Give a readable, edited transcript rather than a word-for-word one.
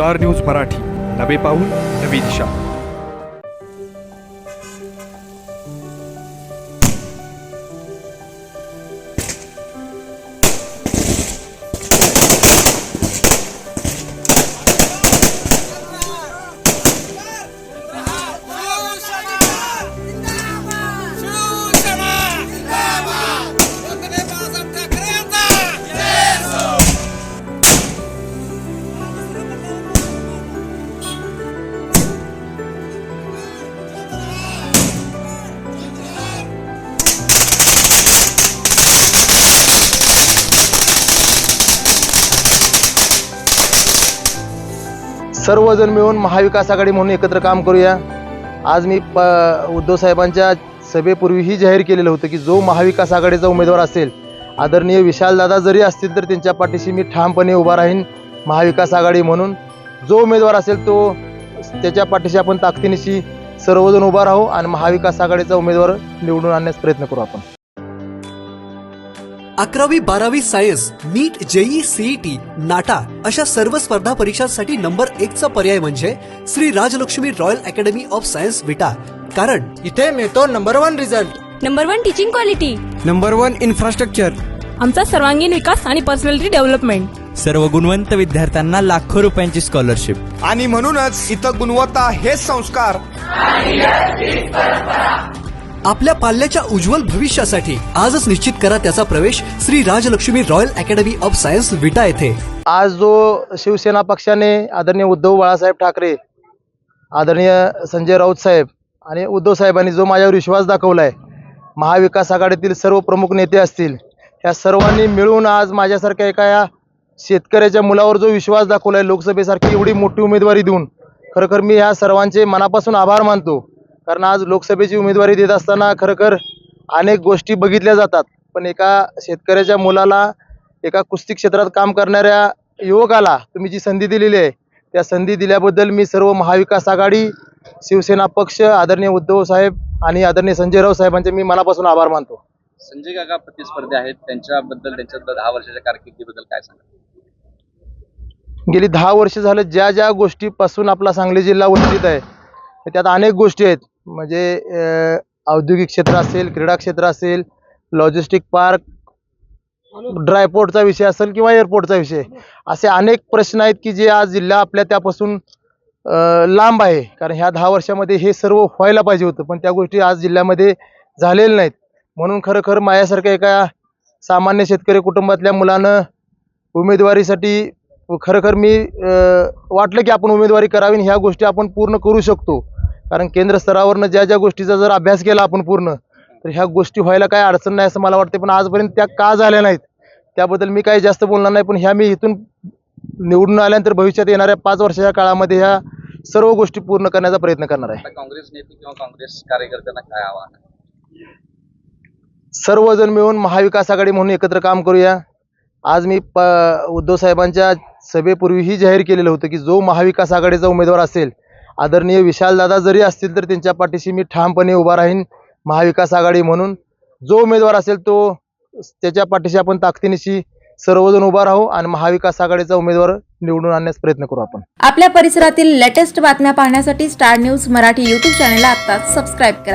Star news Marathi, नवे पाऊल नवी दिशा. सर्वजण मिळून महाविकास आघाडी म्हणून एकत्र काम करूया. आज मी उद्धव साहेबांच्या सभेपूर्वीही जाहीर केलेलं होतं की जो महाविकास आघाडीचा उमेदवार असेल, आदरणीय विशालदादा जरी असतील तर त्यांच्या पाठीशी मी ठामपणे उभा राहीन. महाविकास आघाडी म्हणून जो उमेदवार असेल तो त्याच्या पाठीशी आपण ताकदीनिशी सर्वजण उभा राहू आणि महाविकास आघाडीचा उमेदवार निवडून आणण्यास प्रयत्न करू. आपण 11वी 12वी science, NEET, JEE, CET, NATA अशा सर्व स्पर्धा परीक्षांसाठी नंबर 1 चा पर्याय म्हणजे Shri Rajlakshmi royal academy of science Vita. कारण इथे मिळतो number 1 result, number 1 teaching quality, number 1 infrastructure, आमचा सर्वांगीण विकास आणि पर्सनॅलिटी डेव्हलपमेंट, सर्व गुणवंत विद्यार्थ्यांना लाखो रुपयांची स्कॉलरशिप आणि म्हणूनच इथं गुणवत्ता हे संस्कार. आपल्या पाल्याच्या उज्ज्वल भविष्यासाठी आजच निश्चित करा त्याचा प्रवेश Shri Rajlakshmi royal academy of science Vita येथे. आज जो शिवसेना पक्षाने आदरणीय उद्धव बाळासाहेब ठाकरे, आदरणीय संजय राऊत साहेब आणि उद्धव साहेबांनी जो माझ्यावर विश्वास दाखवला आहे, महाविकास आघाडीतील सर्व प्रमुख नेते असतील, ह्या सर्वांनी मिळून आज माझ्यासारख्या एका या शेतकऱ्याच्या मुलावर जो विश्वास दाखवला आहे, लोकसभेसारखी एवढी मोठी उमेदवारी देऊन खरोखर मी ह्या सर्वांचे मनापासून आभार मानतो. कारण आज लोकसभेची उमेदवारी देत असताना खरोखर अनेक गोष्टी बघितल्या जातात, पण एका शेतकऱ्याच्या मुलाला, एका कुस्ती क्षेत्रात काम करणाऱ्या युवकाला तुम्ही जी संधी दिलेली आहे, त्या संधी दिल्याबद्दल मी सर्व महाविकास आघाडी, शिवसेना पक्ष, आदरणीय उद्धव साहेब आणि आदरणीय संजय राऊत साहेबांचे मी मनापासून आभार मानतो. संजय काका प्रतिस्पर्धी आहेत, त्यांच्याबद्दल, त्यांच्या 10 वर्षाच्या कारकिर्दीबद्दल काय सांगा? गेली 10 वर्ष झालं ज्या गोष्टीपासून आपला सांगली जिल्हा वंचित आहे, त्यात अनेक गोष्टी आहेत. म्हणजे औद्योगिक क्षेत्र असेल, क्रीडा क्षेत्र असेल, लॉजिस्टिक पार्क, ड्रायपोर्टचा विषय असेल किंवा एअरपोर्टचा विषय, असे अनेक प्रश्न आहेत की जे आज जिल्हा आपल्या त्यापासून लांब आहे. कारण ह्या 10 वर्षामध्ये हे सर्व व्हायला पाहिजे होतं, पण त्या गोष्टी आज जिल्ह्यामध्ये झालेल्या नाहीत. म्हणून खरोखर माझ्यासारख्या एका सामान्य शेतकरी कुटुंबातल्या मुलानं उमेदवारीसाठी खरोखर मी वाटलं की आपण उमेदवारी करावी, ह्या गोष्टी आपण पूर्ण करू शकतो. कारण केंद्र स्तरावरनं ज्या गोष्टीचा जर अभ्यास केला आपण पूर्ण, तर ह्या गोष्टी व्हायला काय अडचण नाही असं मला वाटते. पण आजपर्यंत त्या का झाल्या नाहीत त्याबद्दल मी काही जास्त बोलणार नाही. पण ह्या मी इथून निवडून आल्यानंतर भविष्यात येणाऱ्या 5 वर्षाच्या काळामध्ये ह्या सर्व गोष्टी पूर्ण करण्याचा प्रयत्न करणार आहे. काँग्रेस नेते किंवा काँग्रेस कार्यकर्त्यांना काय आव्हान आहे? सर्वजण मिळून महाविकास आघाडी म्हणून एकत्र काम करूया. आज मी उद्धव साहेबांच्या सभेपूर्वीही जाहीर केलेलं होतं की जो महाविकास आघाडीचा उमेदवार असेल, आदरणीय विशालदादा जरी असतील तर त्यांच्या पाठीशी मी ठामपणे उभा राहीन. महाविकास आघाडी म्हणून जो उमेदवार असेल तो त्याच्या पाठीशी आपण ताकदीनिशी सर्वजण उभा राहू आणि महाविकास आघाडीचा उमेदवार निवडून आणण्यास प्रयत्न करू. आपण आपल्या परिसरातील लेटेस्ट बातम्या पाहण्यासाठी स्टार न्यूज मराठी YouTube चॅनलला आत्ताच सबस्क्राईब करा.